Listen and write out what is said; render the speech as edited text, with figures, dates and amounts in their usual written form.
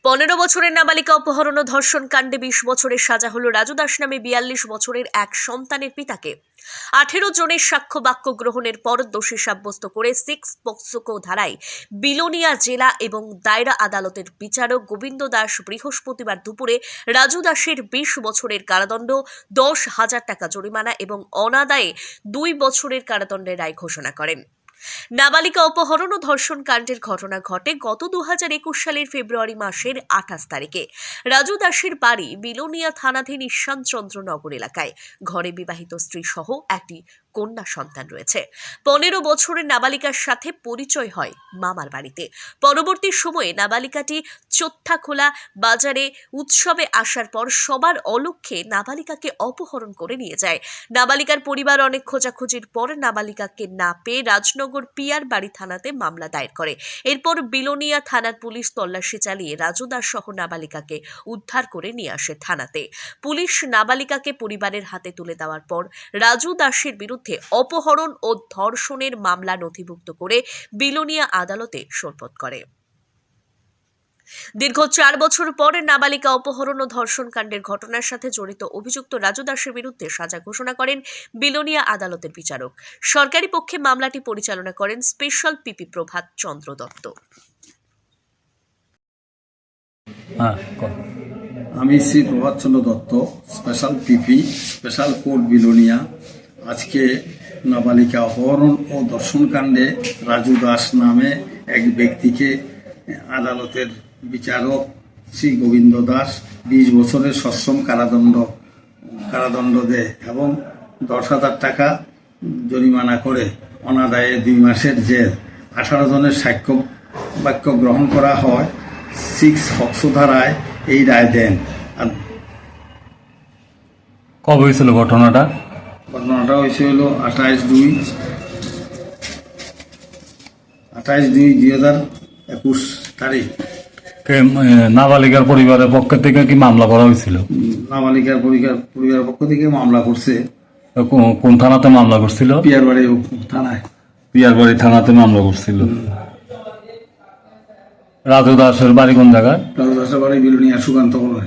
15 বছরের নাবালিকা অপহরণ ও ধর্ষণ কাণ্ডে 20 বছরের সাজা হলো রাজু দাস নামে 42 বছরের এক সন্তানের পিতাকে। 18 জনের সাক্ষ্য বাক্য গ্রহণের পর দোষী সাব্যস্ত করে 6 পক্সোকো ধারায় বিলোনিয়া জেলা এবং দায়রা আদালতের বিচারক গোবিন্দ দাস বৃহস্পতিবার দুপুরে রাজু দাসের 20 বছরের কারাদণ্ড, 10,000 টাকা জরিমানা এবং অনাদায়ে 2 বছরের কারাদণ্ডের রায় ঘোষণা করেন। নাবালিকা অপহরণ ও ধর্ষণ কাণ্ডের ঘটনা ঘটে গত 2021 সালের ফেব্রুয়ারি মাসের 28 তারিখে। রাজু দাসের বাড়ি বিলোনিয়া থানাধীন ঈশ্বরচন্দ্রনগর এলাকায়। ঘরে বিবাহিত স্ত্রী সহ একটি কন্যা সন্তান রয়েছে। 15 বছরের নাবালিকার সাথে পরিচয় হয় মামার বাড়িতে। পরবর্তী সময়ে নাবালিকাটি চোত্থাখোলা বাজারে উৎসবে আসার পর সবার অলক্ষ্যে নাবালিকাকে অপহরণ করে নিয়ে যায়। নাবালিকার পরিবার অনেক খোঁজাখুঁজির পর নাবালিকাকে না পেয়ে রাজনগর পিয়ার বাড়ি থানাতে মামলা দায়ের করে। এরপর বিলোনিয়া থানার পুলিশ তল্লাশি চালিয়ে রাজু দাস সহ নাবালিকাকে উদ্ধার করে নিয়ে আসে থানাতে। পুলিশ নাবালিকাকে পরিবারের হাতে তুলে দেওয়ার পর রাজু দাসের বিরুদ্ধে অপহরণ ও ধর্ষণের মামলা নথিভুক্ত করে বিলোনিয়া আদালতে সোপর্দ করে। দীর্ঘ 4 বছর পর নাবালিকা অপহরণ ও ধর্ষণ কাণ্ডের ঘটনার সাথে জড়িত অভিযুক্ত রাজু দাসের বিরুদ্ধে সাজা ঘোষণা করেন বিলোনিয়া আদালতের বিচারক। সরকারি পক্ষে মামলাটি পরিচালনা করেন স্পেশাল পিপি প্রভাত চন্দ্র দত্ত। আমি Shri Prabhat Chandra Dutta, special PP, special court Belonia. আজকে নাবালিকা অপহরণ ও ধর্ষণ কাণ্ডে রাজু দাস নামে এক ব্যক্তিকে আদালতের বিচারক শ্রী গোবিন্দ দাস 20 বছরের সশ্রম কারাদণ্ড দেয় এবং 10,000 টাকা জরিমানা করে অনাদায়ে 2 মাসের জেল। 18 জনের সাক্ষ্য বাক্য গ্রহণ করা হয়। 6 পক্সো ধারায় এই রায় দেন। আর কবে হয়েছিল ঘটনাটা? ঘটনাটা হয়েছিল 28/2/2021 তারিখ। নাবালিকার পরিবারের পক্ষ থেকে কি মামলা করা হয়েছিল? নাবালিকার পরিবারের পক্ষ থেকে মামলা করছে। কোন থানাতে মামলা করছিল? পিয়ারবাড়ি থানায়। পিয়ারবাড়ি থানাতে মামলা করছিল। রাজু দাসের বাড়ি কোন জায়গায়? রাজু দাসের বাড়ি বিলোনিয়া সুকান্ত বলে।